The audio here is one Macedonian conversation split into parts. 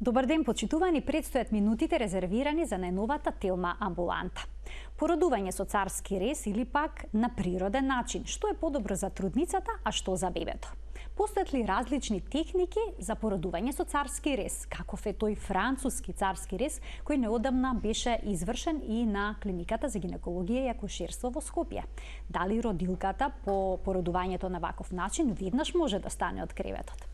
Добар ден, почитувани, предстојат минутите резервирани за најновата Телма амбуланта. Породување со царски рез или пак на природен начин. Што е подобро за трудницата, а што за бебето? Постојат ли различни техники за породување со царски рез? Каков е тој француски царски рез кој неодамна беше извршен и на клиниката за гинекологија и акушерство во Скопје? Дали родилката по породувањето на ваков начин веднаш може да стане од креветот?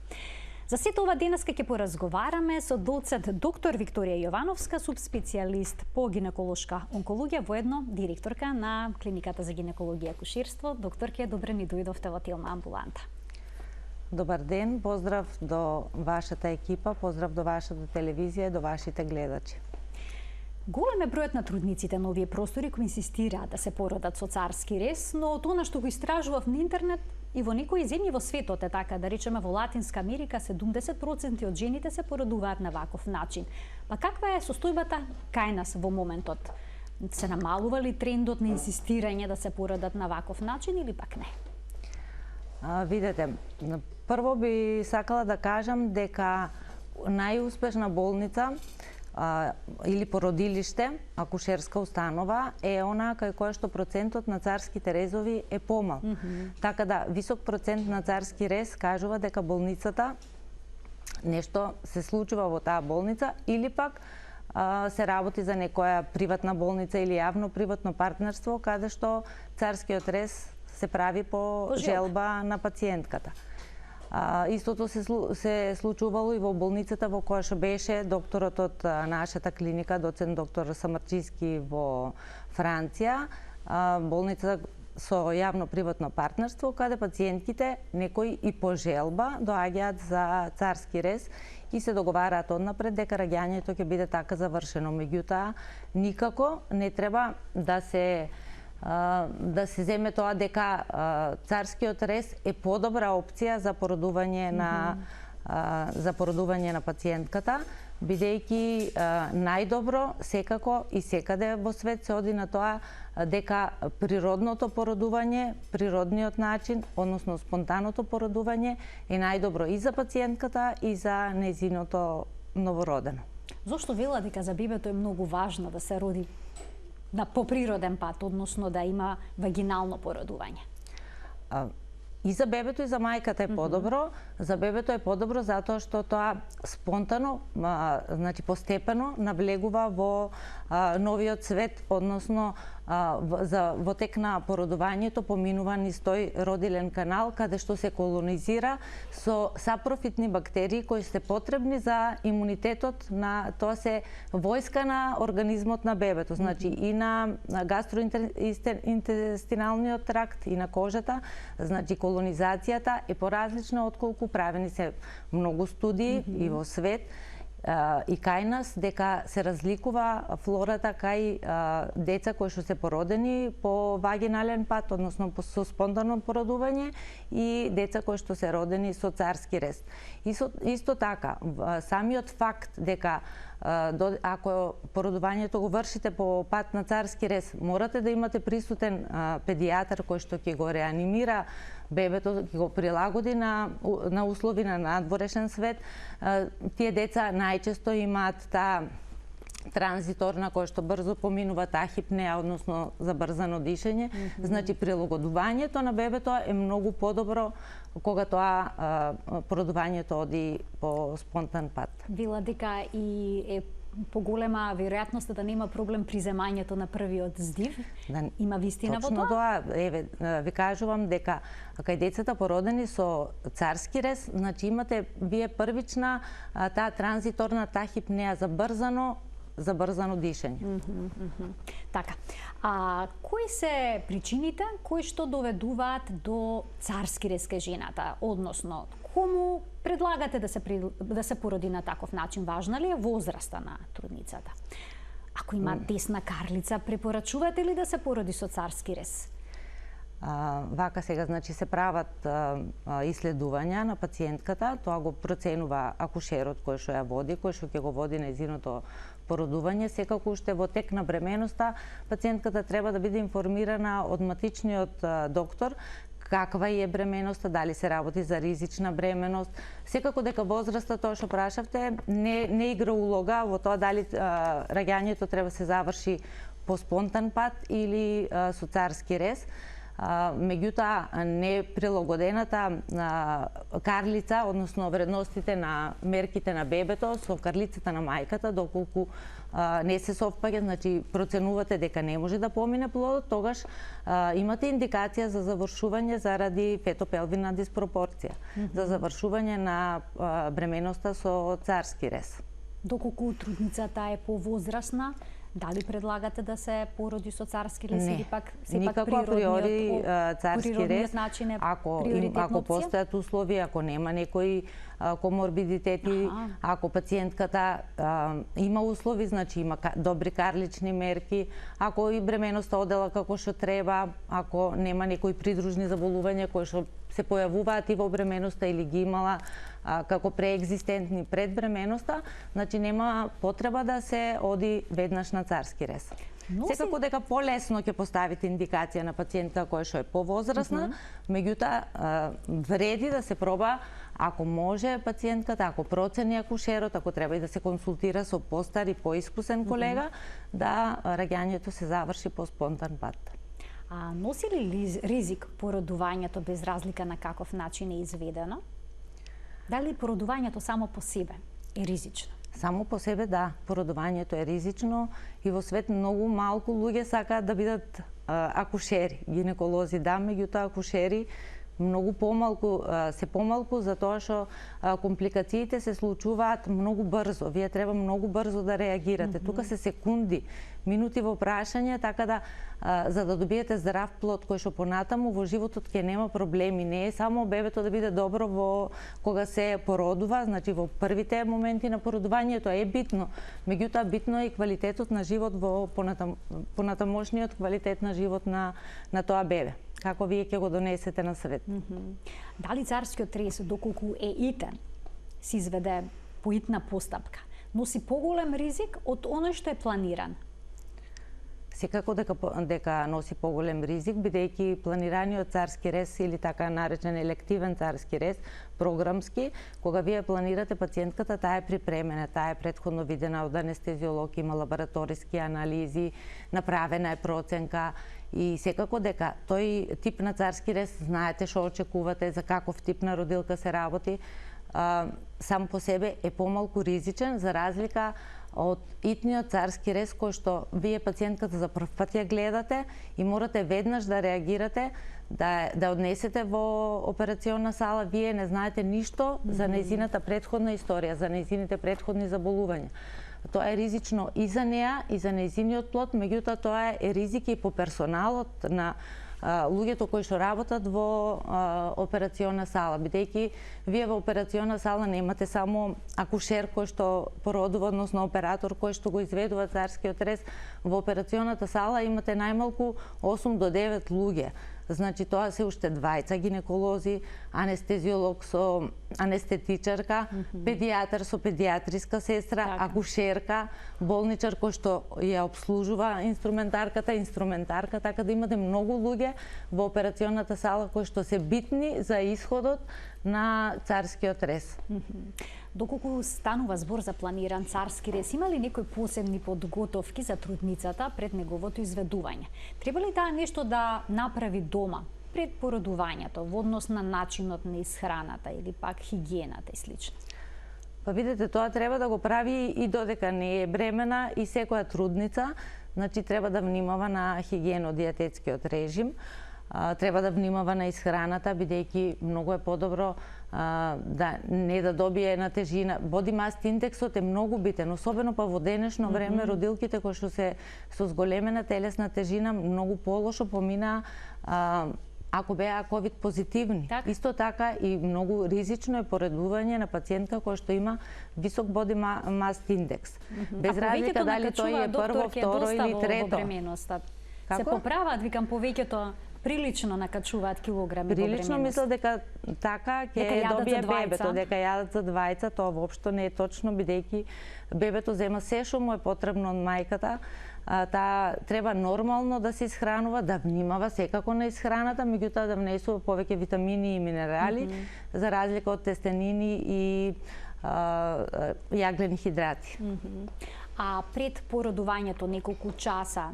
За сето ова денеска ќе поразговараме со доцент доктор Викторија Јовановска, субспецијалист по гинеколошка онкологија, воедно директорка на клиниката за гинекологија и акушерство. Докторке, добре ни дојдовте во Телма амбуланта. Добар ден, поздрав до вашата екипа, поздрав до вашата телевизија и до вашите гледачи. Голем е бројот на трудниците на овие простори кои инсистираат да се породат со царски рез, но тоа што го истражував на интернет и во некои земји во светот е така, да речеме во Латинска Америка 70% од жените се породуваат на ваков начин. Па каква е состојбата кај нас во моментот? Се намалува ли трендот на инсистирање да се породат на ваков начин или пак не? Видете, прво би сакала да кажам дека најуспешна болница или породилиште, акушерска установа, е она кај која што процентот на царските резови е помал. Така да, висок процент на царски рез кажува дека болницата нешто се случува во таа болница или пак се работи за некоја приватна болница или јавно-приватно партнерство каде што царскиот рез се прави по желба на пациентката. Истото се случувало и во болницата во која што беше докторот од нашата клиника, доцент доктор Самарджиски во Франција, болница со јавно-приватно партнерство, каде пациентките некои и по желба доаѓаат за царски рез и се договараат однапред дека раѓањето ќе биде така завршено. Меѓутоа, никако не треба да се земе тоа дека царскиот рез е подобра опција за породување на пациентката, бидејќи најдобро секако и секаде во свет се оди на тоа дека природното породување, природниот начин, односно спонтанното породување е најдобро и за пациентката и за нејзиното новородено. Зошто вела дека за бебето е многу важно да се роди по природен пат, односно да има вагинално породување? И за бебето и за мајката е подобро. За бебето е подобро затоа што тоа спонтано, значи постепено навлегува во новиот свет, односно во тек на породувањето поминува низ тој родилен канал каде што се колонизира со сапрофитни бактерии кои се потребни за имунитетот на тоа се војска на организмот на бебето, значи и на гастроинтестиналниот тракт и на кожата, значи колонизацијата е поразлична отколку правени се многу студии и во свет и кај нас дека се разликува флората кај деца кои што се породени по вагинален пат, односно со спонтано породување, и деца кои што се родени со царски рез. Исто така, самиот факт дека ако породувањето го вршите по пат на царски рез, морате да имате присутен педијатар кој што ќе го реанимира бебето, ќе го прилагоди на услови на надворешен свет. Тие деца најчесто имаат таа транзиторна која што брзо поминува тахипнеа, односно забрзано дишење. Значи прилагодувањето на бебето е многу подобро кога тоа породувањето оди по спонтан пат. Вела дека и е поголема веројатноста да нема проблем при земањето на првиот здив. Има вистина во тоа? Точно тоа, ви кажувам дека кај децата породени со царски рез, значи имате вие првична таа транзиторна тахипнеа, забрзано дишење. Така. Кои се причините кои што доведуваат до царски рез кај жената? Односно, кому предлагате да се породи на таков начин? Важна ли е возраста на трудницата? Ако има тесна карлица, препорачувате ли да се породи со царски рез? Вака сега, значи се прават иследувања на пациентката, тоа го проценува акушерот кој што ја води, кој што ќе го води нејзиното породување. Секако уште во тек на бременоста пациентката треба да биде информирана од матичниот доктор каква е бременоста, дали се работи за ризична бременост. Секако дека возраста, тоа што прашавте, не игра улога во тоа дали раѓањето треба се заврши по спонтан пат или со царски рез. Меѓутоа, неприлагодената карлица, односно вредностите на мерките на бебето со карлицата на мајката, доколку не се совпаѓа, значи проценувате дека не може да помине плодот, тогаш имате индикација за завршување заради фетопелвина диспропорција, за завршување на бременоста со царски рез. Доколку трудницата е повозрасна, дали предлагате да се породи со царски рез или пак никако априори царски рез, начин е ако приоритетна опција? постојат услови, ако нема некои коморбидитети, ако пациентката има услови, значи има добри карлични мерки, ако и бременоста одела како што треба, ако нема некои придружни заболувања кои што се појавуваат и во бременоста или ги имала како преегзистентни пред бременоста, значи нема потреба да се оди веднаш на царски рез. Секако дека полесно ќе поставите индикација на пациентка која што е повозрасна, меѓутоа вреди да се проба, ако може пациентката, ако процени акушерот, ако треба и да се консултира со постар и поискусен колега, да раѓањето се заврши по спонтан пат. А носи ли ризик породувањето без разлика на каков начин е изведено? Дали породувањето само по себе е ризично? Само по себе да, породувањето е ризично и во свет многу малку луѓе сакаат да бидат акушери, гинеколози да, меѓутоа акушери многу помалку, се помалку затоа што компликациите се случуваат многу брзо. Вие треба многу брзо да реагирате. Тука се секунди, минути во прашање, така да за да добиете здрав плод кој што понатаму во животот ќе нема проблеми. Не е само бебето да биде добро во кога се породува, значи во првите моменти на породувањето е битно. Меѓутоа битно е и квалитетот на живот во понатамошниот квалитет на живот на тоа бебе. Како вие ќе го донесете на свет. Дали царскиот рез, доколку е итен, се изведе по итна постапка, носи поголем ризик од оној што е планиран? Секако дека носи поголем ризик, бидејќи планираниот царски рез или така наречен елективен царски рез, програмски, кога вие планирате пациентката, таа е припремена, таа е претходно видена од анестезиолог, има лабораториски анализи, направена е проценка и секако дека тој тип на царски рез знаете што очекувате, за каков тип на родилка се работи, сам по себе е помалку ризичен за разлика од итниот царски рез кој што вие пациентката за прв пат ја гледате и морате веднаш да реагирате, да однесете во операционна сала, вие не знаете ништо за нејзината претходна историја, за нејзините претходни заболувања. Тоа е ризично и за неа, и за нејзиниот плод, меѓутоа тоа е ризик и по персоналот на луѓето кои што работат во операционна сала, бидејќи вие во операционна сала немате само акушер кој што породува, односно оператор кој што го изведува царскиот рез. Во операционната сала имате најмалку 8 до 9 луѓе. Значи тоа се уште двајца гинеколози, анестезиолог со анестетичарка, педијатар со педијатриска сестра, акушерка, болничар кој што ја обслужува инструментарка, така да имате многу луѓе во операционната сала кои што се битни за исходот на царскиот рез. Доколку станува збор за планиран царски рез, има ли некои посебни подготовки за трудницата пред неговото изведување? Треба ли таа нешто да направи дома пред породувањето во однос на начинот на исхраната или пак хигиената и слично? Па видете, тоа треба да го прави и додека не е бремена и секоја трудница, значи треба да внимава на хигиено-диететскиот режим, треба да внимава на исхраната, бидејќи многу е подобро да не да добие на тежина. Body mass индексот е многу битен, особено па во денешно време родилките кои што се со зголемена телесна тежина многу полошо поминаа ако беа ковид позитивни. Исто така и многу ризично е поредување на пациентка која што има висок body mass индекс. Без разлика дали тој е прво, второ или трето. Се поправаат, викам, повеќето прилично накачуваат килограми во бременост. Прилично мислам дека така ќе добие бебето, дека јадат за двајца, тоа воопшто не е точно, бидејќи бебето зема се што му е потребно од мајката, таа треба нормално да се исхранува, да внимава секако на исхраната, меѓутоа да внесува повеќе витамини и минерали, за разлика од тестенини и јаглени хидрати. А пред породувањето неколку часа,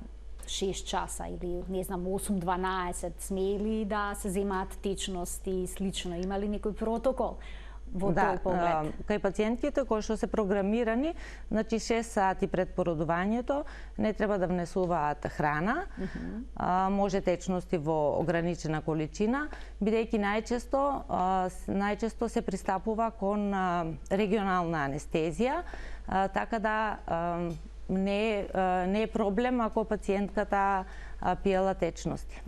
6 часа или не знам 8-12, смее ли да се земаат течности и слично? Има ли некој протокол во тој поглед? Кај пациентките кои што се програмирани, значи 6 сати пред породувањето не треба да внесуваат храна, може течности во ограничена количина, бидејќи најчесто се пристапува кон регионална анестезија, така да не е проблем ако пациентката пиела течности.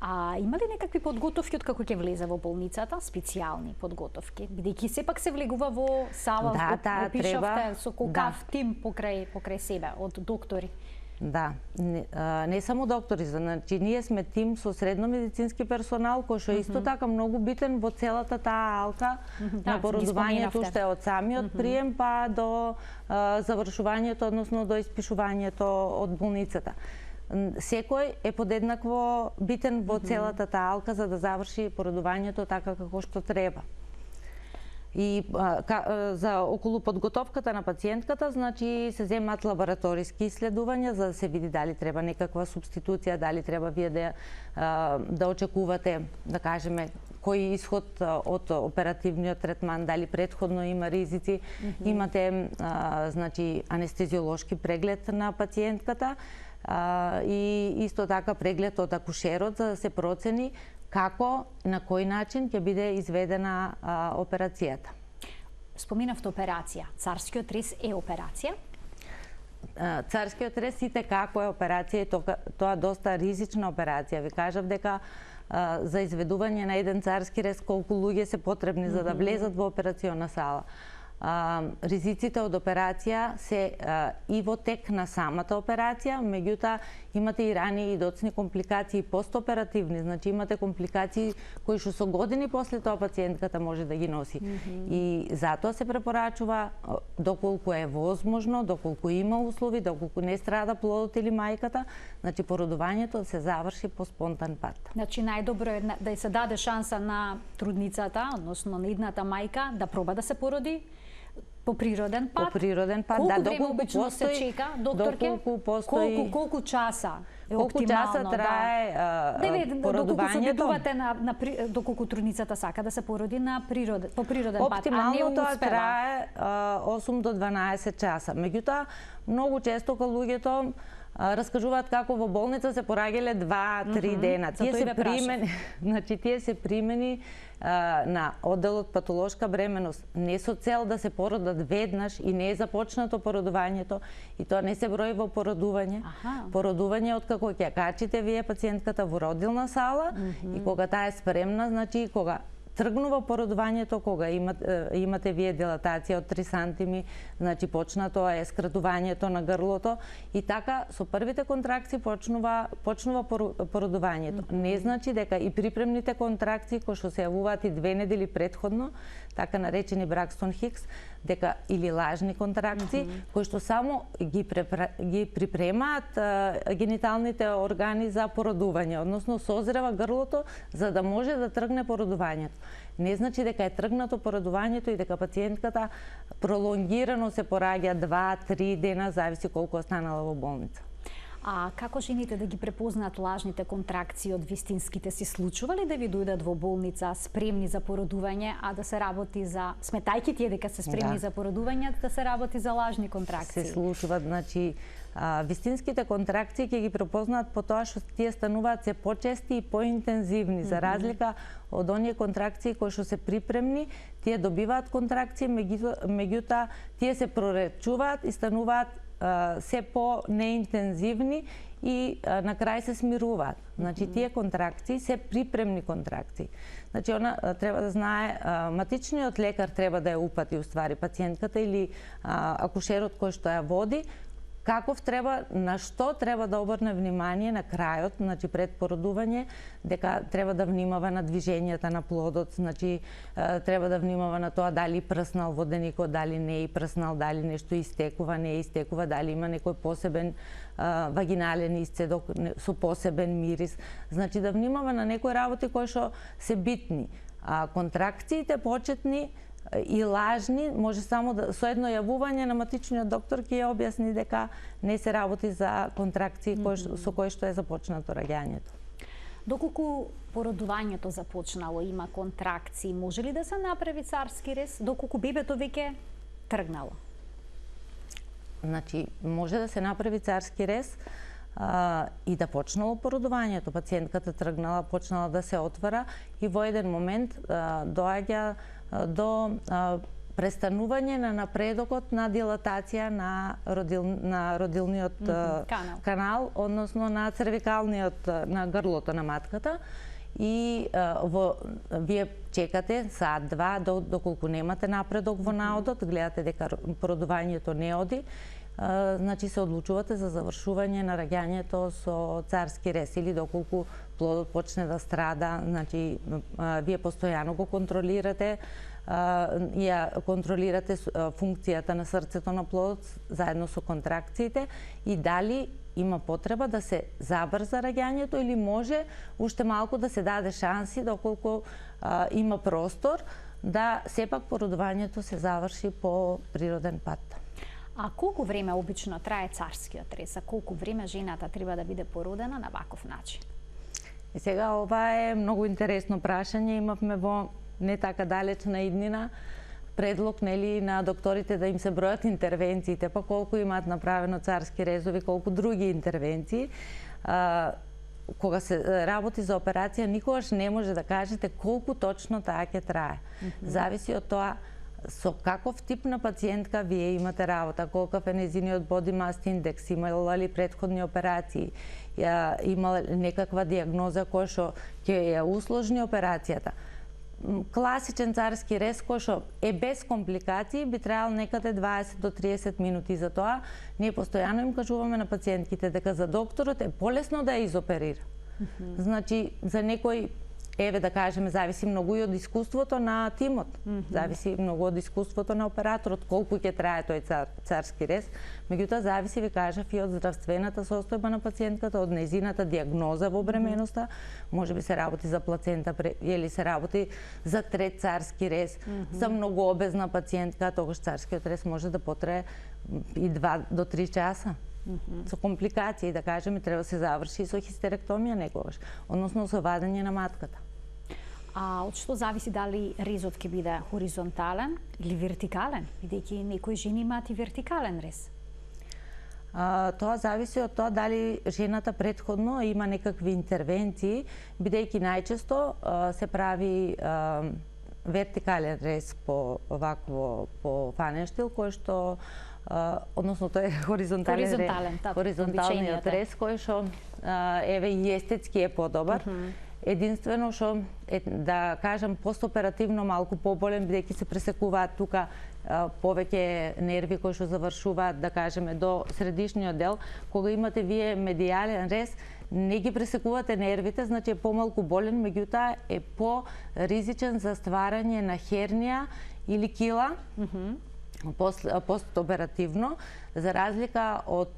А има ли некакви подготовки од како ќе влезе во болницата, специјални подготовки? Бидејќи сепак се влегува во сала, опишавте со колкав тим покрај себе од доктори. Да, не само доктори, значи ние сме тим со средно медицински персонал кој што е исто така многу битен во целата таа алка на породувањето, уште од самиот прием па до завршувањето, односно до испишувањето од болницата. Секој е подеднакво битен во целата таа алка за да заврши породувањето така како што треба. И за околу подготовката на пациентката, значи се земаат лабораториски исследувања за да се види дали треба некаква субституција, дали треба вие да очекувате, да кажеме, кој исход од оперативниот третман, дали претходно има ризици, имате значи анестезиолошки преглед на пациентката и исто така преглед од акушерот за да се процени како, на кој начин ќе биде изведена операцијата. Споминавте операција. Царскиот рез е операција? Царскиот рез итекако е операција и тоа доста ризична операција. Ви кажав дека за изведување на еден царски рез колку луѓе се потребни за да влезат во операциона сала. Ризиците од операција се и во тек на самата операција, меѓутоа имате и рани и доцни компликации постоперативни, значи имате компликации кои што со години после тоа пациентката може да ги носи. И затоа се препорачува доколку е возможно, доколку има услови, доколку не страда плодот или мајката, значи породувањето се заврши по спонтан пат. Значи најдобро е да се даде шанса на трудницата, односно на идната мајка да проба да се породи по природен пат. По природен пат, да, доколку се чека, докторке? Колку часа е оптимално? Колку часа трае породувањето? Доколку трудницата сака да се породи по природен пат, оптимално тоа трае 8 до 12 часа. Меѓутоа, многу често кога луѓето раскажуваат како во болница се пораѓале 2-3 дена. Тие се примени на одделот патолошка бременост не со цел да се породат веднаш и не е започнато породувањето и тоа не се брои во породување. Породување откако ќе качите вие пациентката во родилна сала и кога таа е спремна, значи кога тргнува породувањето, кога имате вие дилатација од 3 сантими, значи почнато е скратувањето на грлото и така со првите контракции почнува породувањето. Не значи дека и припремните контракции кои што се јавуваат и 2 недели претходно, така наречени Бракстон Хикс, дека или лажни контракции кои што само ги припремаат гениталните органи за породување, односно созрева грлото за да може да тргне породувањето. Не значи дека е тргнато породувањето и дека пациентката пролонгирано се пораѓа 2-3 дена, зависи колку останала во болница. А како жените да ги препознаат лажните контракции од вистинските? Си случува ли да ви дојдат во болница спремни за породување, а да се работи за, сметајќи тие дека се спремни за породување, да се работи за лажни контракции? Се случуваат, значи вистинските контракции ќе ги препознаат по тоа што тие стануваат се почести и поинтензивни, за разлика од оние контракции кои што се припремни, тие добиваат контракции, меѓутоа тие се проречуваат и стануваат се по неинтензивни и на крај се смируваат. Значи тие контракции се припремни контракции. Значи она треба да знае, матичниот лекар треба да ја упати уствари пациентката или акушерот кој што ја води, на што треба да обрне внимание на крајот, значи пред породување, дека треба да внимава на движењата на плодот, значи треба да внимава на тоа дали прснал воденикот, дали не е прснал, дали нешто истекува, не истекува, дали има некој посебен вагинален исцедок со посебен мирис. Значи да внимава на некои работи кои што се битни. А контракциите почетни и лажни може само со едно јавување на матичниот доктор ќе ја објасни дека не се работи за контракции со кои што е започнато раѓањето. Доколку породувањето започнало, има контракции, може ли да се направи царски рез доколку бебето веќе тргнало? Значи, може да се направи царски рез и да почнало породувањето. Пациентката тргнала, почнала да се отвара и во еден момент доаѓа до престанување на напредокот на дилатација на родилниот канал, односно на цервикалниот, на грлото на матката. И вие чекате саат-два доколку немате напредок во наодот, гледате дека породувањето не оди, значи се одлучувате за завршување на раѓањето со царски рез или доколку плодот почне да страда, значи вие постојано го контролирате, контролирате функцијата на срцето на плодот заедно со контракциите и дали има потреба да се забрза раѓањето или може уште малку да се даде шанси доколку има простор да сепак породувањето се заврши по природен пат. А колку време обично трае царскиот рез? А колку време жената треба да биде породена на ваков начин? И сега ова е многу интересно прашање. Имавме во не така далечна иднина предлог, нели, на докторите да им се бројат интервенциите, па колку имаат направено царски резови, колку други интервенции. Кога се работи за операција, никогаш не може да кажете колку точно таа ќе трае. Зависи од тоа со каков тип на пациентка вие имате работа, колкав е незиниот body mass index, имала ли претходни операции, имала некаква диагноза која што ќе ја усложни операцијата. Класичен царски рез кој што е без компликации би траел некаде 20 до 30 минути. За тоа ние постојано им кажуваме на пациентките дека за докторот е полесно да ја изоперира. Значи за некој, еве да кажеме, зависи многу и од искуството на тимот. Зависи многу од искуството на операторот, колку ќе трае тој царски рез. Меѓутоа зависи, ви кажав, и од здравствената состојба на пациентката, од нејзината диагноза во бременоста. Може би се работи за плацента или се работи за трет царски рез. За многу обезна пациентка, тогаш царскиот рез може да потрае и 2 до 3 часа. Со компликации, да кажеме, треба да се заврши со хистеректомија некогаш, односно со вадење на матката. А од што зависи дали резот ќе биде хоризонтален или вертикален, бидејќи некои жени имаат и вертикален рез? Тоа зависи од тоа дали жената претходно има некакви интервенции, бидејќи најчесто се прави вертикален рез по фанештил, кој што односно тој е хоризонталниот рез, кој што еве и естетски е подобар. Единствено што да кажам постоперативно малку поболен, бидејќи се пресекуваат тука повеќе нерви кои што завршуваат, да кажеме, до средишниот дел. Кога имате вие медијален рез, не ги пресекувате нервите, значи е помалку болен, меѓутоа е по-ризичен за стварање на хернија или кила постоперативно, за разлика од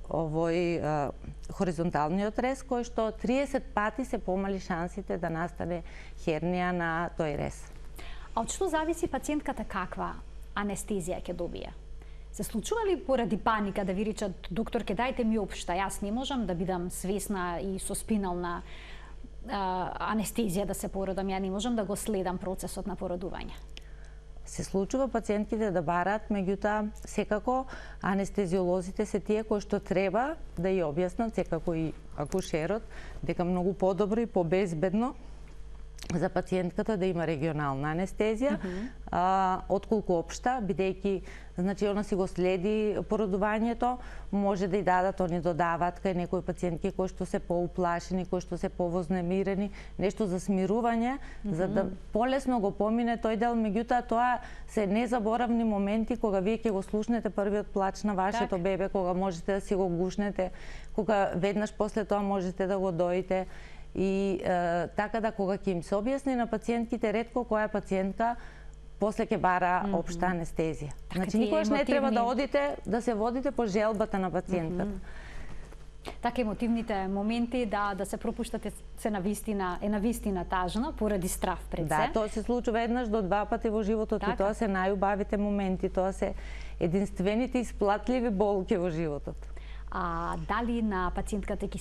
овој хоризонталниот рез, кој што 30 пати се помали шансите да настане хернија на тој рез. А од што зависи пациентката каква анестезија ќе добие? Се случува ли поради паника да ви речат докторке дајте ми општа, јас не можам да бидам свесна и со спинална анестезија да се породам, ја не можам да го следам процесот на породување? Се случува пациентките да бараат, меѓутоа секако анестезиолозите се тие кои што треба да ја објаснат, секако и акушерот, дека многу подобро и побезбедно за пациентката да има регионална анестезија, отколку општа, бидејќи значи она си го следи породувањето, може да и дадат, они додаваат кај некои пациентки кои што се поуплашени, кои што се повознемирени, нешто за смирување, за да полесно го помине тој дел, меѓутоа тоа се незаборавни моменти кога вие ќе го слушнете првиот плач на вашето бебе, кога можете да си го гушнете, кога веднаш после тоа можете да го доите. И така да кога ќе им се објасни на пациентките, ретко која пациентка после ќе бара општа анестезија. Значи никогаш не треба да одите да се водите по желбата на пациентката. Така емотивните моменти да се пропуштате се навистина тажно поради страв пред се. Да, тоа се случува еднаш до два пати во животот и тоа се најубавите моменти, тоа се единствените исплатливи болки во животот. А дали на пациентката ќе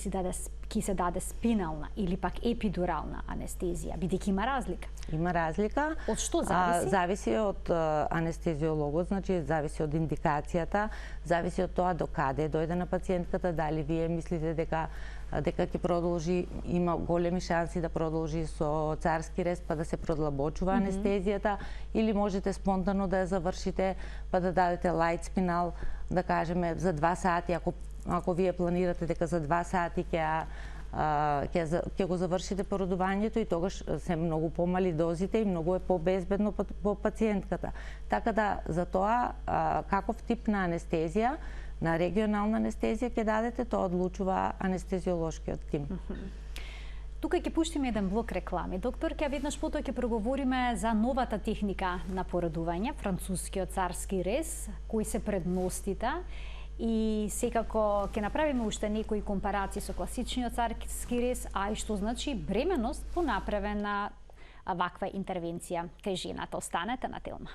се даде спинална или пак епидурална анестезија, бидејќи има разлика? Има разлика. Од што зависи? Зависи од анестезиологот, значи зависи од индикацијата, зависи од тоа до каде дојде на пациентката, дали вие мислите дека ќе продолжи, има големи шанси да продолжи со царски рез па да се продлабочува анестезијата, или можете спонтано да ја завршите па да дадете лајт спинал, да кажеме за 2 сати, ако вие планирате дека за 2 сати ќе го завршите породувањето, и тогаш се многу помали дозите и многу е побезбедно по пациентката. Така да за тоа каков тип на анестезија, на регионална анестезија ќе дадете, тоа одлучува анестезиолошкиот тим. Тука ќе пуштиме еден блок реклами. Доктор, ќе веднаш потоа ќе проговориме за новата техника на породување, францускиот царски рез, кои се предностите, и секако ќе направиме уште некои компарации со класичниот царски рез, а и што значи бременост по направена ваква интервенција кај жената. Останете на Телма.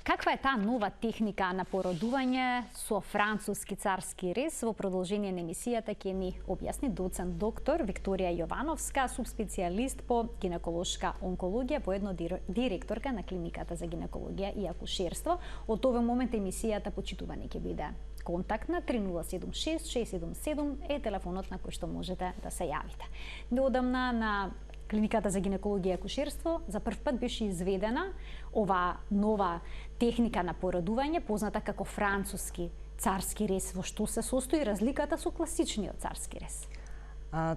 Каква е таа нова техника на породување со француски царски рез? Во продолжение на емисијата ќе ни објасни доцент доктор Викторија Јовановска, субспецијалист по гинеколошка онкологија, поедно директорка на клиниката за гинекологија и акушерство. Од овој момент емисијата, почитувани, ќе биде контактна 3076 677 е телефонот на кој што можете да се јавите. Неодамна на клиниката за гинекологија и акушерство за прв пат беше изведена ова нова техника на породување, позната како француски царски рез. Во што се состои разликата со класичниот царски рез?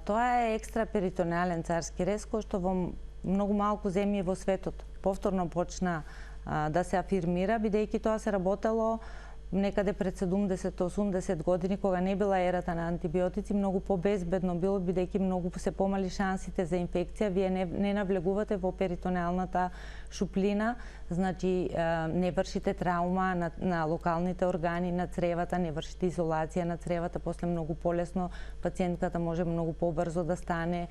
Тоа е екстраперитонеален царски рез, кој што во многу малку земји во светот повторно почна да се афирмира, бидејќи тоа се работело некаде пред 70-80 години, кога не била ерата на антибиотици, многу побезбедно било, бидејќи многу се помали шансите за инфекција. Вие не навлегувате во перитонеалната шуплина, значи не вршите траума на локалните органи на цревата, не вршите изолација на цревата, после многу полесно пациентката може многу побрзо да стане,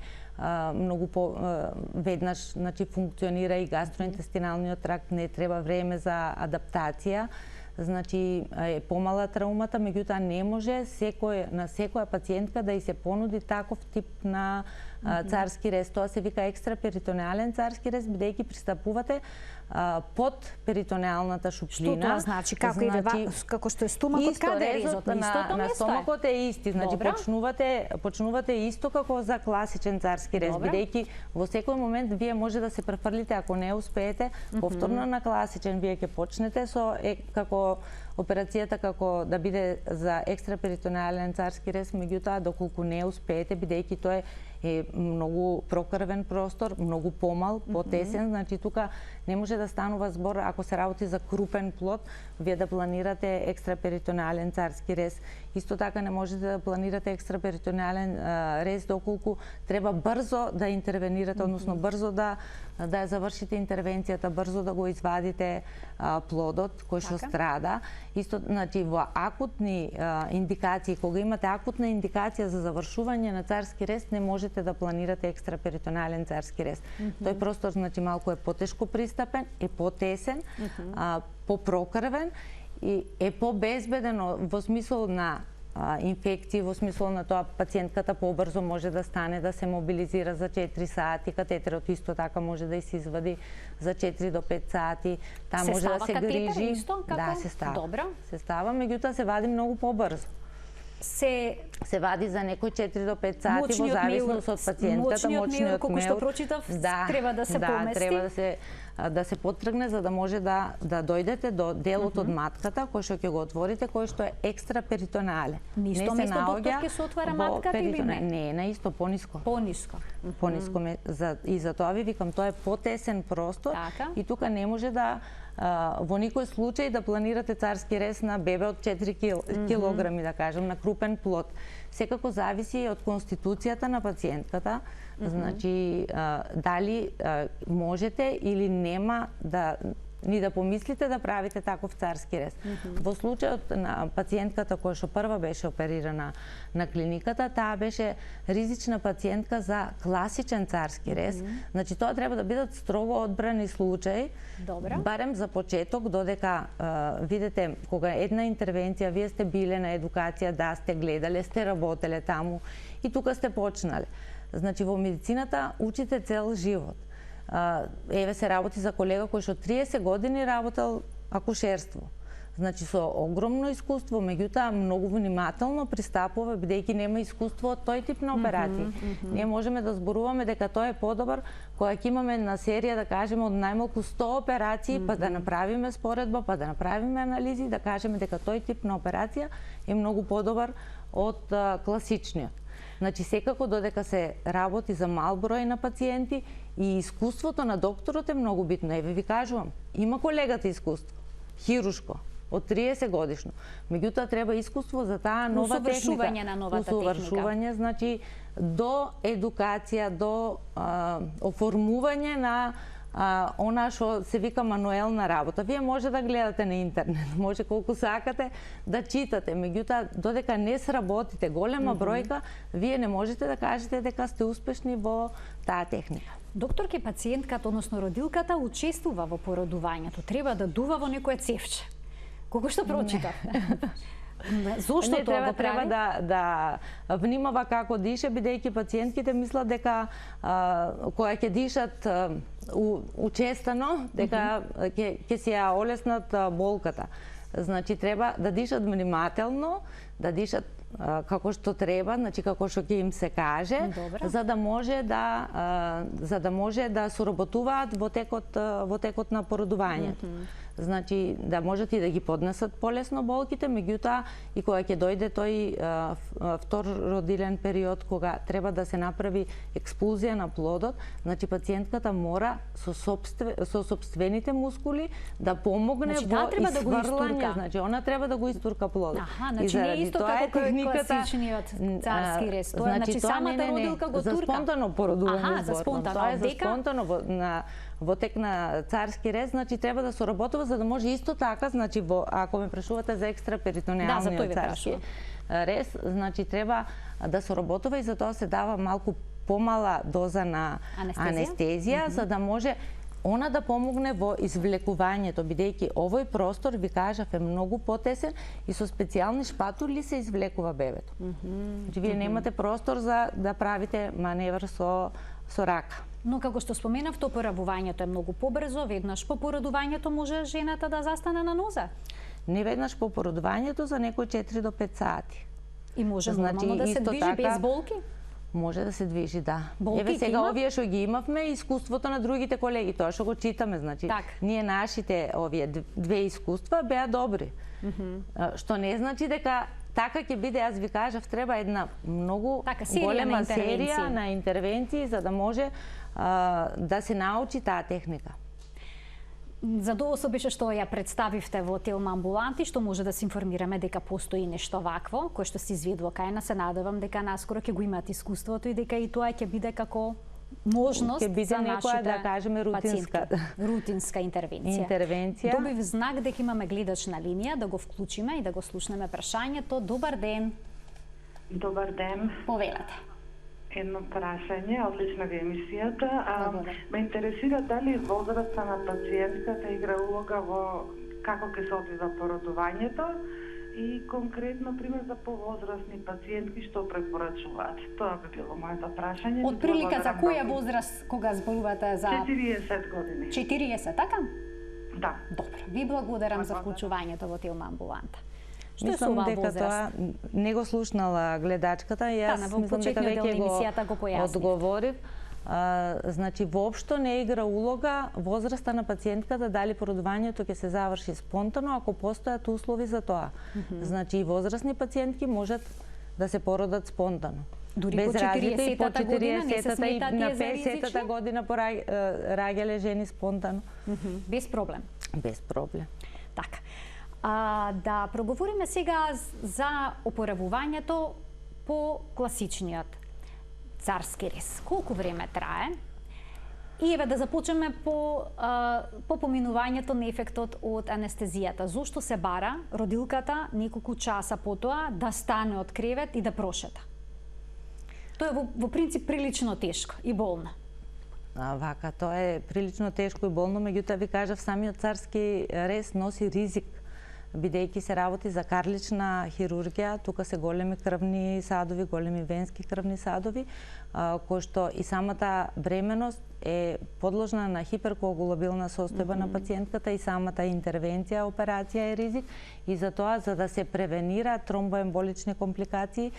веднаш значи функционира и гастроинтестиналниот тракт, не треба време за адаптација. Значи е помала траумата, меѓутоа не може на секоја пациентка да и се понуди таков тип на царски рез. Тоа се вика екстраперитонеален царски рез, бидејќи пристапувате под перитонеалната шуплина. Што тоа значи? Како што е стомакот, каде е резот? На истото место е? Стомакот е исти, значи почнувате исто како за класичен царски рез, бидејќи во секој момент вие може да се префрлите, ако не успеете, повторно на класичен вие ќе почнете со како операцијата како да биде за екстраперитонеален царски рез, меѓутоа доколку не успеете, бидејќи тоа е многу прокрвен простор, многу помал, потесен, значи тука не може да станува збор ако се работи за крупен плод, вие да планирате екстраперитонеален царски рез. Исто така не можете да планирате екстраперитонеален рез доколку треба брзо да интервенирате, односно брзо да ја завршите интервенцијата, брзо да го извадите плодот кој што страда. Исто, значи во акутни индикации, кога имате акутна индикација за завршување на царски рез, не можете да планирате екстраперитонеален царски рез. Тој простор значи малку е потешко пристапен, е потесен, попрокрвен и е побезбеден во смисол на инфекции, во смисол на тоа пациентката побрзо може да стане, да се мобилизира за 4 сати, катетерот исто така може да се извади за 4 до 5 сати, таа може да се грижи. Исто, како? Да, се става. Добро. Се става, меѓутоа се вади многу побрзо. се вади за некои 4 до 5 сати во зависност од пациентката. Мочниот колку што прочитав, треба да се помести. Треба да се потргне за да може да дојдете до делот од матката кој што ќе го отворите, кој што е екстраперитонален. На исто место доктор ќе се отвара матката или не? Не, на исто пониско. Пониско. Пониско и за тоа ви викам, тоа е потесен простор и тука не може да во никој случај да планирате царски рез на бебе од 4 килограми, да кажем, на крупен плод. Секако зависи од конституцијата на пациентката, значи дали можете или нема ни да помислите да правите таков царски рез. Во случајот на пациентката која што прва беше оперирана на клиниката, таа беше ризична пациентка за класичен царски рез. Значи тоа треба да бидат строго одбрани случаи. Добра. Барем за почеток, додека видите кога една интервенција, вие сте биле на едукација, да, сте гледале, сте работеле таму и тука сте почнале. Значи во медицината учите цел живот. Еве се работи за колега кој што 30 години работел акушерство. Значи со огромно искуство, меѓутоа многу внимателно пристапува бидејќи нема искуство од тој тип на операции. Ние можеме да зборуваме дека тоа е подобар кога ќе имаме на серија, да кажеме, од најмалку 100 операции, па да направиме споредба, па да направиме анализи, да кажеме дека тој тип на операција е многу подобар од класичниот. Значи секако додека се работи за мал број на пациенти и искуството на докторот е многу битно. Еве ви кажувам, има колегата искуство, хирушко, од 30 годишно. Меѓутоа треба искуство за таа нова техника. Усовршување на новата техника. Усовршување, значи до едукација, до оформување на она што се вика мануелна работа. Вие може да гледате на интернет, може колку сакате да читате, меѓутоа додека не сработите голема бројка, вие не можете да кажете дека сте успешни во таа техника. Докторке, пациентката, односно родилката, учествува во породувањето. Треба да дува во некое цевче. Колку што прочитав. Зошто тоа го прави? Треба да внимава како дише, бидејќи пациентките мислат дека кога ќе дишат учестано, дека ќе си ја олеснат болката. Значи треба да дишат внимателно, да дишат како што треба, значи како што ќе им се каже, за да може да соработуваат во текот на породувањето. Значи да можат и да ги поднесат полесно болките, меѓутоа и кога ќе дојде тој втор родилен период кога треба да се направи експулзија на плодот, значи пациентката мора со сопствените мускули да помогне во изфрлање, значи она треба да го истурка плодот. Значи не е исто како класичниот царски рез, тоа значи самата родилка го турка. За спонтано породување. За спонтано. Тоа е за спонтано во тек на царски рез, значи треба да соработува за да може исто така, значи ако ме прашувате за екстраперитонеалниот царски рез, значи треба да соработува и за тоа се дава малку помала доза на анестезија, за да може она да помогне во извлекувањето, бидејќи овој простор, ви кажав, е многу потесен и со специјални шпатули се извлекува бебето. Значи вие немате простор за да правите маневр со рака. Но како што споменав, то поравувањето е многу побрзо, веднаш по породувањето може жената да застане на ноза? Не веднаш по породувањето, за некои 4 до 5 сати. И може нормално да се движи без болки? Може да се движи, да. Болки еве сега овие што ги имавме, искуството на другите колеги, тоа што го читаме, значи ние нашите овие две искуства беа добри. Што не значи дека така ќе биде, аз ви кажав, треба една многу голема серија на интервенции за да може да се научи таа техника. За особи што ја представивте во Телма амбуланти, што може да се информираме дека постои нешто вакво, кое што се изведува кај нас, се надевам дека наскоро ќе го имаат искуството и дека и тоа ќе биде како можност за нашите, да кажеме, рутинска интервенција. Добив знак дека имаме гледач на линија, да го вклучиме и да го слушнеме прашањето. Добар ден. Добар ден. Повелете. Едно прашање, одлична ви емисијата. Ме интересира дали возраста на пациентката игра улога во како ќе се одвива породувањето и конкретно пример за повозрастни пациентки што препорачуваат. Тоа би било моето прашање. Од прилика за која возраст кога зборувате за 40 години? 40, така? Да. Добро. Ви благодарам за вклучувањето во Телма амбуланта. Што е со оваа дека возраст? тоа не го слушнала гледачката, јас во мислам дека почетниот дел на веќе емисијата го појаснив. одговорив. Значи, воопшто не игра улога возраста на пациентката дали породувањето ќе се заврши спонтано ако постојат услови за тоа. Значи, и возрастни пациентки можат да се породат спонтано. Дури без по разлика и по 40-та година не се 40-та и смета на тие за 50-та ризични? година раѓале жени спонтано. Без проблем. Без проблем. Така. Да проговориме сега за опоравувањето по класичниот царски рез. Колку време трае? И еве да започнеме по поминувањето на ефектот од анестезијата. Зошто се бара родилката неколку часа потоа да стане од кревет и да прошета? Тоа е во принцип прилично тешко и болно. Вака, тоа е прилично тешко и болно, меѓутоа ви кажав, самиот царски рез носи ризик, бидејќи се работи за карлична хирургија, тука се големи крвни садови, големи венски крвни садови, кои што и самата бременост е подложна на хиперкоагулабилна состојба на пациентката и самата интервенција, операција е ризик и затоа за да се превенира тромбоемболични компликации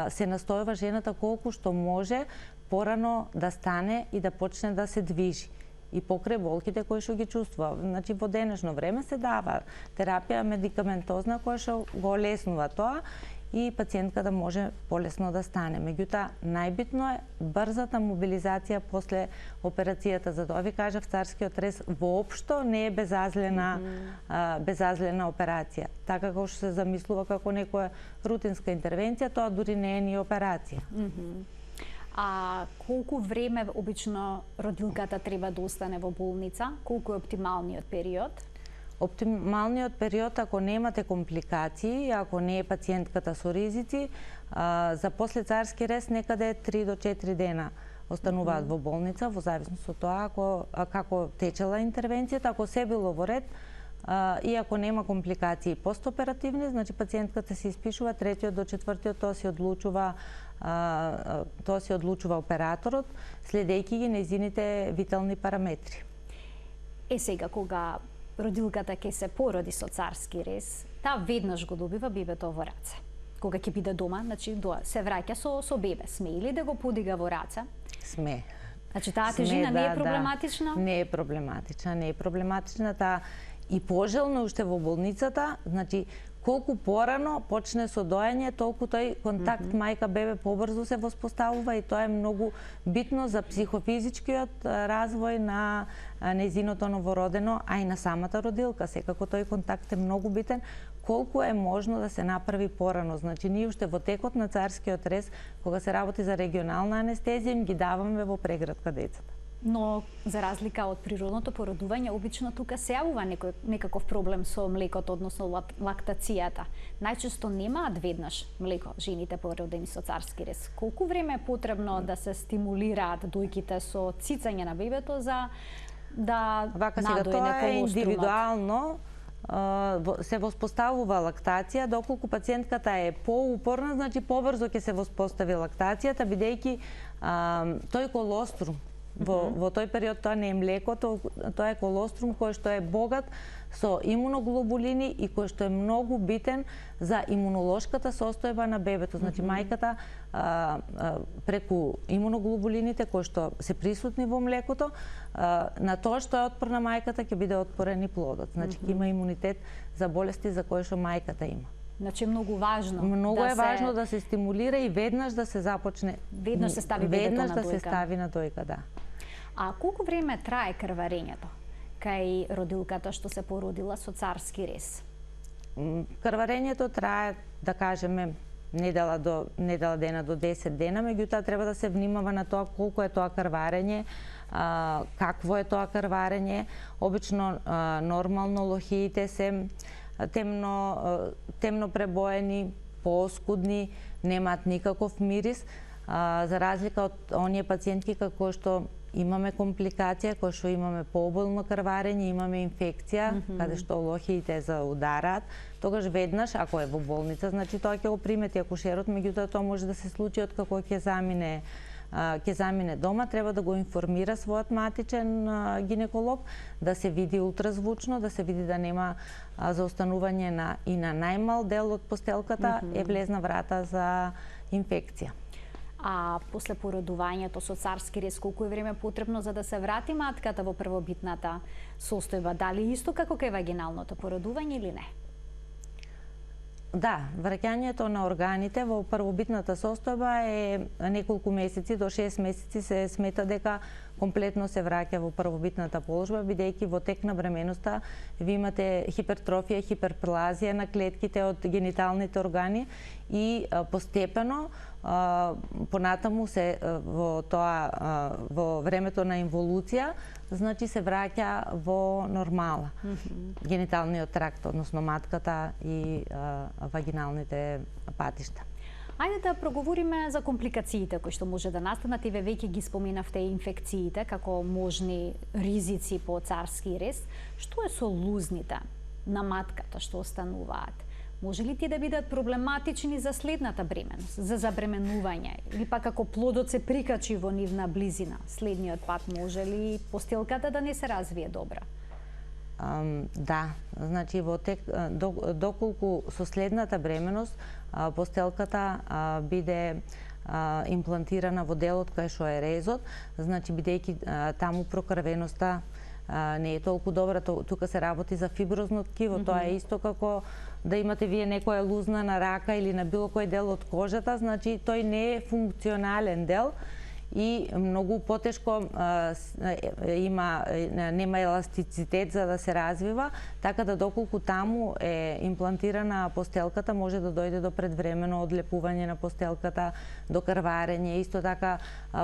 се настојува жената колку што може порано да стане и да почне да се движи и покрај болките кои што ги чувствува. Значи во денешно време се дава терапија медикаментозна која што го олеснува тоа и пациентката може полесно да стане. Меѓутоа, најбитно е брзата мобилизација после операцијата. Затоа ви кажав, царскиот рез воопшто не е безазлена операција. Така како што се замислува како некоја рутинска интервенција, тоа дури не е ни операција. А колку време обично родилката треба да остане во болница? Колку е оптималниот период? Оптималниот период, ако немате компликации, ако не е пациентката со ризици, за после царски рез некаде 3 до 4 дена остануваат во болница, во зависност од тоа како течела интервенцијата, ако се било во ред, и ако нема компликации постоперативни, значи пациентката се испишува, третиот до четвртиот тоа се одлучува операторот, следејќи ги нејзините витални параметри. Сега кога родилката ќе се породи со царски рез, таа веднаш го добива бебето во раце. Кога ќе биде дома, значи се враќа со бебе. Сме или да го подига во раце? Сме. Значи таа тежина не е проблематична? Не е проблематична, таа и пожелно уште во болницата, значи колку порано почне со доење, толку тој контакт мајка-бебе побрзо се воспоставува и тоа е многу битно за психофизичкиот развој на нејзиното новородено, а и на самата родилка. Секако тој контакт е многу битен, колку е можно да се направи порано. Значи, ние уште во текот на царскиот рез, кога се работи за регионална анестезија, им ги даваме во прегратка децата. Но, за разлика од природното породување, обично тука се јавува некаков проблем со млекото, односно лактацијата. Најчесто немаат веднаш млеко жените породени со царски рез. Колку време е потребно да се стимулираат дојките со цицање на бебето за да надојне колострумот? Тоа е индивидуално, се воспоставува лактација, доколку пациентката е поупорна, значи побрзо ќе се воспостави лактацијата, бидејќи тој колострум во тој период тоа не е млеко, тоа е колострум кој што е богат со имуноглобулини и кој што е многу битен за имунолошката состојба на бебето. Значи мајката преку имуноглобулините кои што се присутни во млекото, на тоа што е отпорна мајката ќе биде отпорен и плодот. Значи ќе има имунитет за болести за кои што мајката има. Значи многу важно. Многу е важно да се стимулира и веднаш да се започне. Веднаш се стави бебето на дојка. Веднаш да се стави на дојка, да. А колку време трае крварењето кај родилката што се породила со царски рез? Крварењето трае, да кажеме, недела дена до 10 дена, меѓутоа треба да се внимава на тоа колку е тоа крварење, какво е тоа крварење. Обично нормално лохиите се темно пребоени, пооскудни, немаат никаков мирис, за разлика од оние пациентки како што имаме компликација, кој што имаме пообилно крварење, имаме инфекција, каде што лохиите заудараат, тогаш веднаш, ако е во болница, значи тоа ќе го примети акушерот, меѓутоа тоа може да се случи откако ќе замине ќе замине дома, треба да го информира својот матичен гинеколог, да се види ултразвучно, да се види да нема заостанување и на најмал дел од постелката е влезна врата за инфекција. А после породувањето со царски рез, колку е време потребно за да се врати матката во првобитната состојба? Дали исто како кај вагиналното породување или не? Да, враќањето на органите во првобитната состојба е неколку месеци, до 6 месеци се смета дека комплетно се враќа во првобитната положба, бидејќи во тек на бременоста ви имате хипертрофија, хиперплазија на клетките од гениталните органи и постепено понатаму се во времето на инволуција, значи се враќа во нормала. Гениталниот тракт, односно матката и вагиналните патишта. Ајде да проговориме за компликациите кои што може да настанат и ве веќе ги споменавте инфекциите како можни ризици по царски рез. Што е со лузните на матката што остануваат? Може ли тие да бидат проблематични за следната бременност, за забременување, или пак ако плодот се прикачи во нивна близина, следниот пат може ли постелката да не се развие добра? Да, значи во тек доколку со следната бременност постелката биде имплантирана во делот кај што е резот, значи бидејќи таму прокрвеноста не е толку добра, тука се работи за фиброзно ткиво, тоа е исто како да имате вие некоја лузна на рака или на било кој дел од кожата, значи тој не е функционален дел и многу потешко нема еластицитет за да се развива, така да доколку таму е имплантирана постелката, може да дојде до предвремено одлепување на постелката, до крварење, исто така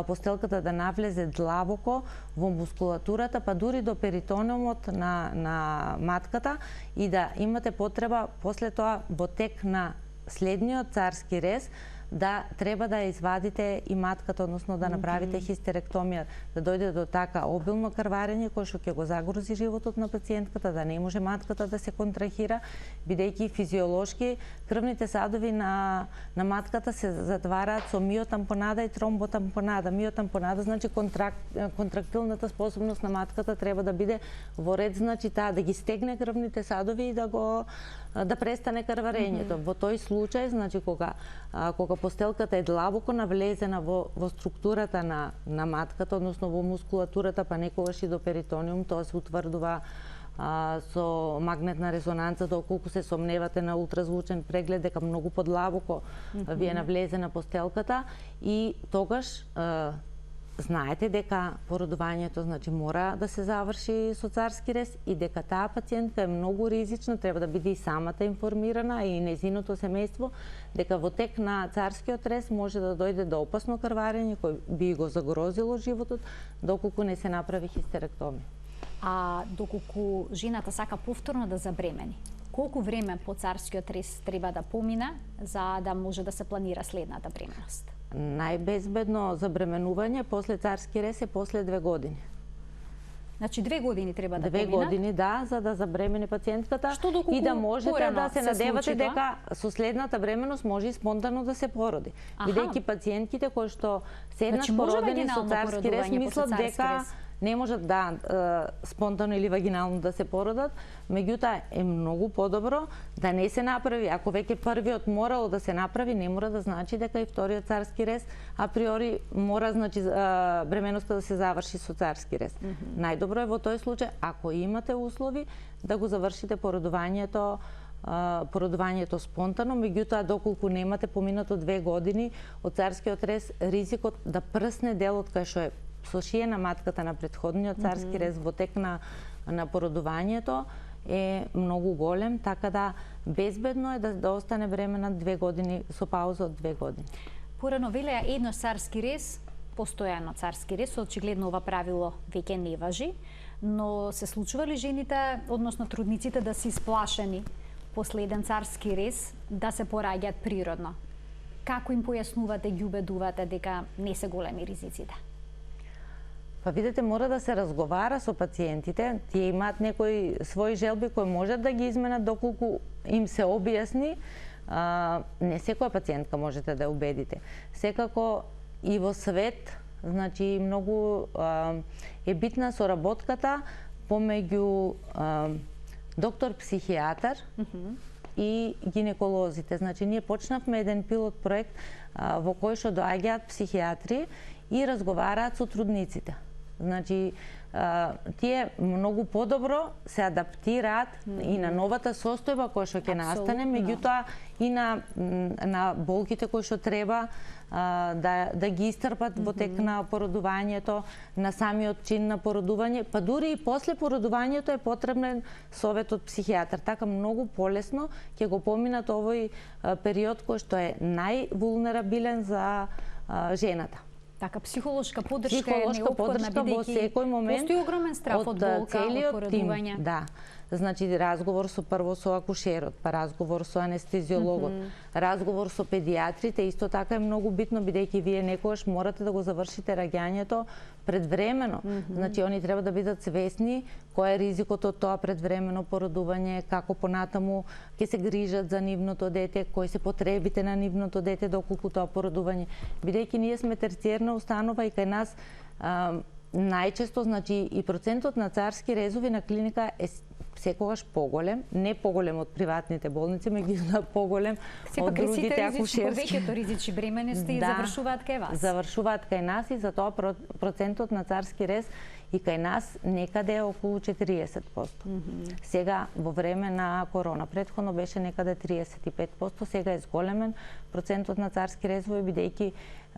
постелката да навлезе длабоко во мускулатурата, па дури до перитонеумот на матката и да имате потреба после тоа во тек на следниот царски рез да треба да извадите и матката, односно да направите хистеректомија, да дојде до така обилно крварење кој што ќе го загрози животот на пациентката, да не може матката да се контрахира, бидејќи физиолошки крвните садови на матката се затвараат со миотампонада и тромботампонада. Миотампонада значи контрактилната способност на матката треба да биде во ред, значи таа да ги стегне крвните садови и да престане крварењето. Во тој случај, значи кога постелката е длабоко навлезена во структурата на матката, односно во мускулатурата, па некогаш и до перитониум, тоа се утврдува со магнетна резонанца, доколку се сомневате на ултразвучен преглед дека многу подлабоко ви е навлезена постелката и тогаш знаете дека породувањето значи мора да се заврши со царски рез и дека таа пациентка е многу ризична, треба да биде и самата информирана и незиното семејство дека во тек на царскиот рез може да дојде до опасно крварење кој би го загрозило животот доколку не се направи хистеректомија. А доколку жената сака повторно да забремени, колку време по царскиот рез треба да помине за да може да се планира следната бременност? Најбезбедно забременување после царски рез е после 2 години. Значи 2 години треба да поминат? 2 години, да, за да забремени пациентката и да можете да се надевате дека со следната бременност може и спонтано да се породи. Бидејќи пациентките кои што се еднаш породени со царски рез мислат дека не можат спонтано или вагинално да се породат, меѓутоа е многу подобро да не се направи. Ако веќе првиот морало да се направи, не мора да значи дека и вториот царски рез априори мора значи бременоста да се заврши со царски рез. Најдобро е во тој случај, ако имате услови, да го завршите породувањето спонтано, меѓутоа доколку немате поминато 2 години од царскиот рез, ризикот да прсне делот кај што е со шиена матката на претходниот царски рез во тек на породувањето е многу голем, така да безбедно е да остане бремена 2 години со пауза од 2 години. Порано велеа еднош царски рез, постојано царски рез, очигледно ова правило веќе не важи, но се случува ли жените, односно трудниците да се исплашени после еден царски рез да се пораѓаат природно? Како им појаснувате, ги убедувате дека не се големи ризиците? Па видите, мора да се разговара со пациентите, тие имаат некои своји желби кои можат да ги изменат доколку им се објасни. Не секоја пациентка можете да ја убедите. Секако и во свет, значи многу е битна соработката помеѓу доктор-психијатар и гинеколозите. Значи, ние почнавме еден пилот проект во кој што доаѓаат психијатри и разговараат со трудниците. Значи, тие многу подобро се адаптираат и на новата состојба која што ќе настане, меѓутоа и на болките кои што треба да ги истрпат во тек на породувањето, на самиот чин на породување, па дури и после породувањето е потребен совет од психијатар. Така многу полесно ќе го поминат овој период кој што е највулнерабилен за жената. Така, психолошка подршка е неопходна, бидејќи постои огромен страф од болка, од породување. Да. Значи, разговор прво со акушерот, па разговор со анестезиологот, разговор со педиатрите, исто така е многу битно, бидејќи вие некогаш морате да го завршите раѓањето предвремено. Значи, они треба да бидат свесни кој е ризикот од тоа предвремено породување, како понатаму ќе се грижат за нивното дете, кои се потребите на нивното дете доколку тоа породување. Бидејќи ние сме терциерна установа и кај нас најчесто, значи, и процентот на царски резови на клиника е секогаш поголем, не поголем од приватните болници, меѓутоа поголем од другите акушерски. Повеќето ризични бременности завршуваат кај вас. Завршуваат кај нас и затоа процентот на царски рез и кај нас некаде е околу 40%. Сега во време на корона, претходно беше некаде 35%, сега е зголемен процентот на царски резови, бидејќи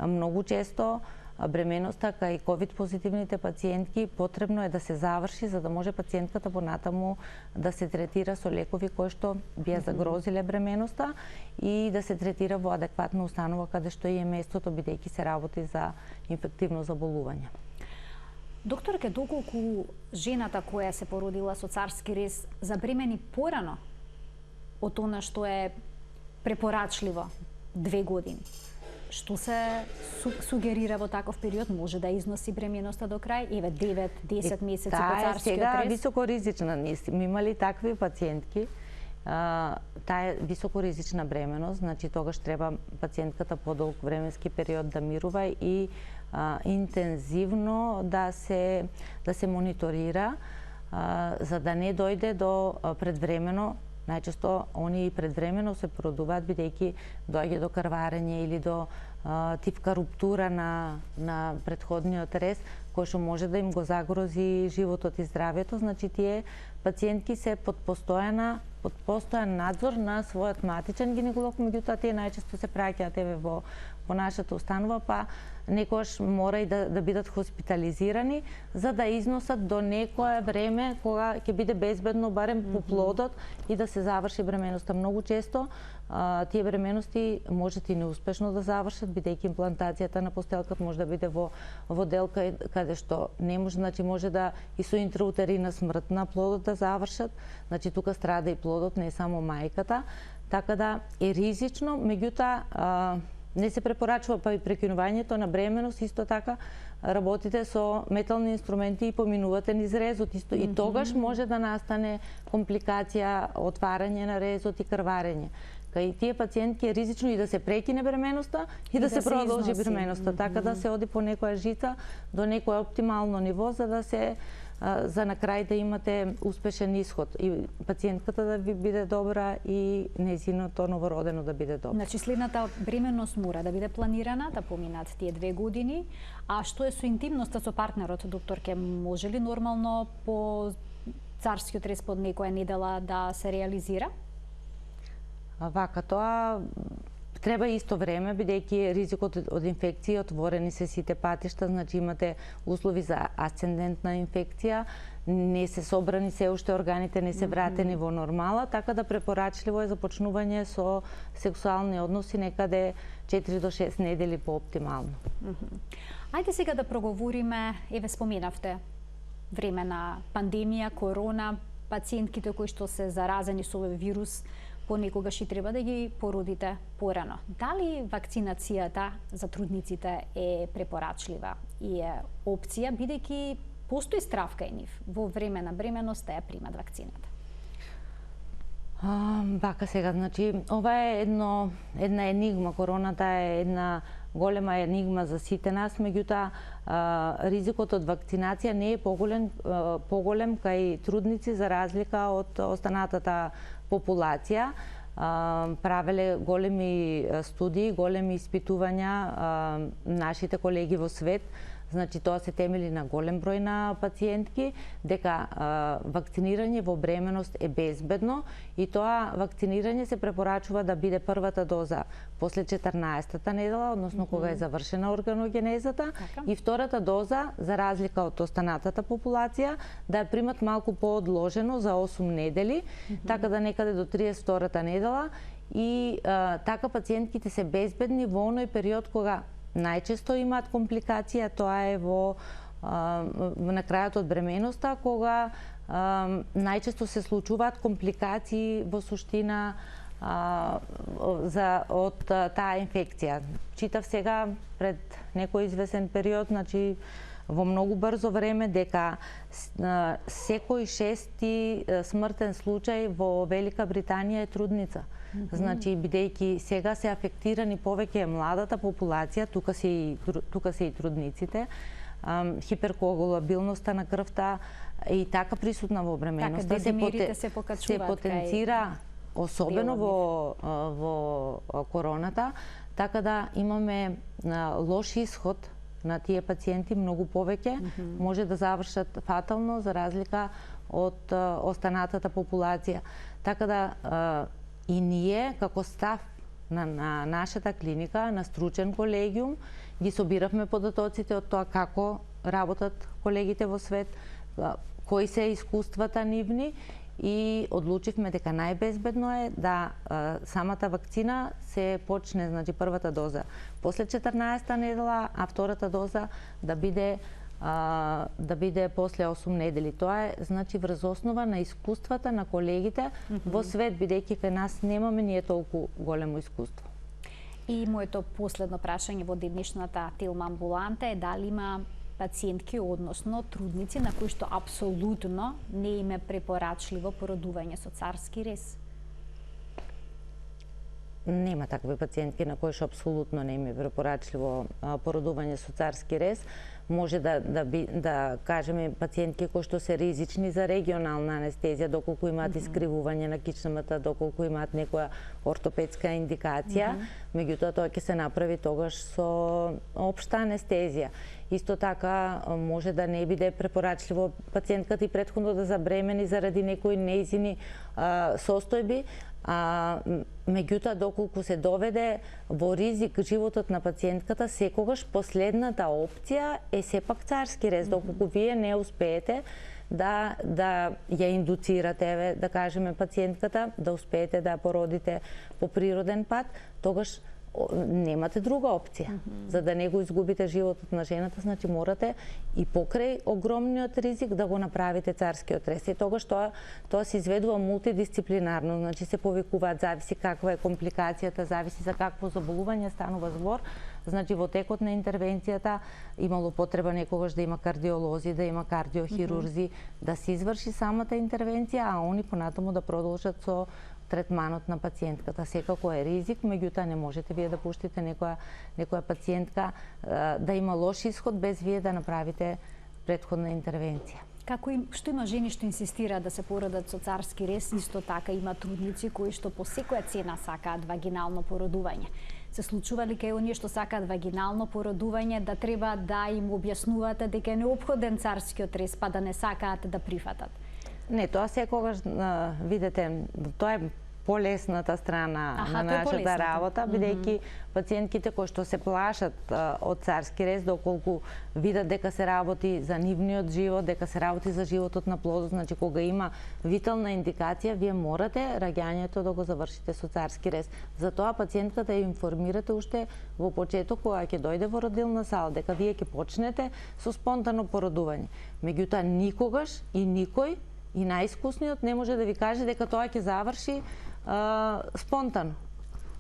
многу често бременоста кај ковид позитивните пациентки потребно е да се заврши за да може пациентката понатаму да се третира со лекови кои што би ја загрозиле бременоста и да се третира во адекватна установа каде што е местото, бидејќи се работи за инфективно заболување. Докторке, доколку жената која се породила со царски рез забремени порано од она што е препорачливо 2 години, што се сугерира во таков период, може да износи бременоста до крај, еве 9-10 месеци по царскиот рез? Сега високоризична, ми имали такви пациентки, таа е високоризична бременост, значи тогаш треба пациентката подолг временски период да мирува и интензивно да се мониторира, за да не дојде до предвремено. Најчесто они и предвремено се породуваат бидејќи доаѓа до крварење или до типка руптура на претходниот рез, кој што може да им го загрози животот и здравјето. Значи, тие пациентки се под постојан надзор на својот матичен гинеколог, меѓутоа тие најчесто се праќаат еве во нашата установа, па некојаш мора и да бидат хоспитализирани за да износат до некое време кога ќе биде безбедно барем по плодот и да се заврши бременоста. Многу често тие бременности можат и неуспешно да завршат, бидејќи имплантацијата на постелката може да биде во дел каде што не може, значи може да и со интраутерина смрт на плодот да завршат. Значи тука страда и плодот, не само мајката, така да е ризично, меѓутоа не се препорачува па и прекинувањето на бременост, исто така работите со метални инструменти и поминувате низ резот, исто и тогаш може да настане компликација, отварање на резот и крварење. Кај тие пациентки е ризично и да се прекине бременоста и да се продолжи бременоста, така да се оди по некоја жица до некое оптимално ниво за на крај да имате успешен исход и пациентката да ви биде добра и нејзиното новородено да биде добро. Значи следната бременност мора да биде планирана, да поминат тие 2 години. А што е со интимноста со партнерот, докторке? Може ли нормално по царскиот рез под некоја недела да се реализира? Вака, тоа треба исто време, бидејќи ризикот од инфекција, отворени се сите патишта, значи имате услови за асцендентна инфекција, не се собрани се уште органите, не се вратени во нормала, така да препорачливо е започнување со сексуални односи некаде 4 до 6 недели по-оптимално. Ајде сега да проговориме, еве споменавте, време на пандемија, корона, пациентките кои што се заразени со овој вирус, понекогаш и треба да ги породите порано. Дали вакцинацијата за трудниците е препорачлива и е опција, бидејќи постои страв кај нив во време на бременост да ја примат вакцината? Бака сега, значи, ова е една енигма. Короната е една голема енигма за сите нас, меѓутоа ризикот од вакцинација не е поголем кај трудници за разлика од останатата популација. Правеле големи студии, големи испитувања нашите колеги во свет. Значи, тоа се темели на голем број на пациентки, дека вакцинирање во бременост е безбедно и тоа вакцинирање се препорачува да биде првата доза после 14-та недела, односно кога е завршена органогенезата, и втората доза, за разлика од останатата популација, да ја примат малку поодложено за 8 недели, така да некаде до 32-та недела, и така пациентките се безбедни во оној период кога најчесто имаат компликација, тоа е на крајот од бременоста, кога најчесто се случуваат компликации во суштина од таа инфекција. Читав сега пред некој извесен период, значи во многу брзо време, дека секој 6-ти смртен случај во Велика Британија е трудница. Значи, бидејќи сега се афектирани повеќе младата популација, тука се и трудниците, хиперкоагулабилноста на крвта и така присутна во бременоста, се потенцира особено во короната, така да имаме лош исход на тие пациенти многу повеќе, може да завршат фатално за разлика од останатата популација. Така да и ние, како став на нашата клиника, на стручен колегиум, ги собиравме податоците од тоа како работат колегите во свет, кои се искуствата нивни, и одлучивме дека најбезбедно е да самата вакцина се почне, значи првата доза после 14-та недела, а втората доза да биде после 8 недели. Тоа е, значи, врз основа на искуствата на колегите во свет, бидејќи кај нас немаме ние толку големо искуство. И моето последно прашање во денешната Телма амбуланта е дали има пациентки, односно трудници, на кои што апсолутно не им е препорачливо породување со царски рез? Нема такви пациентки на кои што апсолутно не им е препорачливо породување со царски рез. Може да кажеме пациентки кои што се ризични за регионална анестезија, доколку имаат искривување на кичнамата, доколку имаат некоја ортопедска индикација, меѓутоа тоа ќе се направи тогаш со општа анестезија. Исто така може да не биде препорачливо пациентката и претходно да забремени заради некои нејзини состојби, меѓутоа доколку се доведе во ризик животот на пациентката, секогаш последната опција е сепак царски рез. Доколку вие не успеете да ја индуцирате, да кажеме, пациентката, да успеете да ја породите по природен пат, тогаш немате друга опција. За да не го изгубите животот на жената, значи морате и покрај огромниот ризик да го направите царскиот рез. И тогаш тоа се изведува мултидисциплинарно, значи се повикуваат, зависи каква е компликацијата, зависи за какво заболување станува збор. Значи во текот на интервенцијата имало потреба некогаш да има кардиолози, да има кардиохирурзи, да се изврши самата интервенција, а они понатаму да продолжат со третманот на пациентката. Секако е ризик, меѓутоа не можете вие да пуштите некоја пациентка да има лош исход без вие да направите претходна интервенција. Што има жени што инсистираат да се породат со царски рез, исто така има трудници кои што по секоја цена сакаат вагинално породување. Се случува ли кај оние што сакаат вагинално породување да треба да им објаснувате дека е неопходен царскиот рез, па да не сакаат да прифатат? Не, тоа секогаш, видете, тоа е полесната страна на нашата работа, бидејќи пациентките кои што се плашат од царски рез, доколку видат дека се работи за нивниот живот, дека се работи за животот на плодот, значи кога има витална индикација, вие морате раѓањето да го завршите со царски рез. Затоа пациентката ја информирате уште во почеток кога ќе дојде во родилна сала, дека вие ќе почнете со спонтано породување. Меѓутоа никогаш и никој, и најискусниот, не може да ви каже дека тоа ќе заврши спонтано.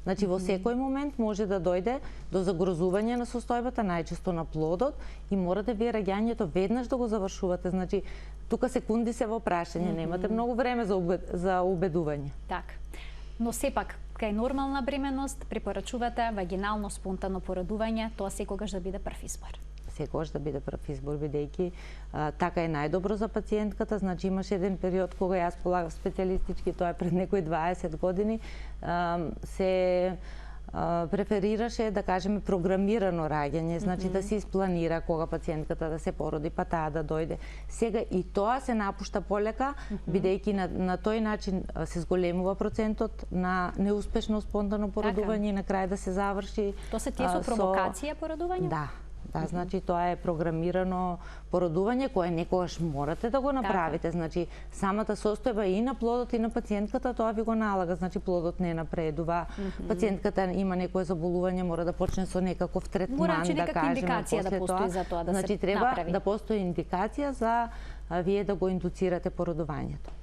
Значи во секој момент може да дојде до загрозување на состојбата, најчесто на плодот, и морате вие раѓањето веднаш да го завршувате. Значи тука секунди се во прашање, немате многу време за убедување. Така. Но сепак, кај нормална бременост препорачувате вагинално спонтано породување, тоа секогаш да биде прв избор. Секогаш да биде прв избор, бидејќи така е најдобро за пациентката. Значи имаше еден период кога јас полагав специјалистички, тоа е пред некои 20 години, се преферираше, да кажеме, програмирано раѓање, значи да се испланира кога пациентката да се породи, па таа да дојде. Сега и тоа се напушта полека, бидејќи на тој начин се зголемува процентот на неуспешно спонтано породување и на крај да се заврши. Тоа се тие со провокација породување? Да, значи тоа е програмирано породување кое некогаш морате да го направите. Значи самата состојба и на плодот и на пациентката тоа ви го налага. Значи плодот не напредува, пациентката има некое заболување, мора да почне со некаков третман, да кажеме, индикација да постои за тоа да значи, се треба направи. да постои индикација за вие да го индуцирате породувањето.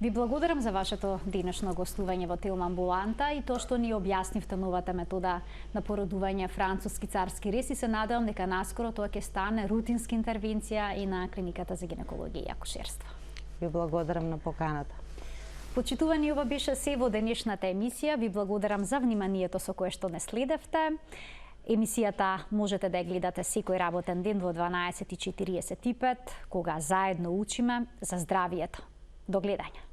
Ви благодарам за вашето денешно гостување во Телма Амбуланта и тоа што ни објаснивте новата метода на породување француски царски рез и се надевам дека наскоро тоа ќе стане рутинска интервенција и на клиниката за гинекологија и акушерство. Ви благодарам на поканата. Почитувани, ова беше се во денешната емисија. Ви благодарам за вниманието со кое што не следевте. Емисијата можете да ја гледате секој работен ден во 12:45, кога заедно учиме за здравието. До гледање.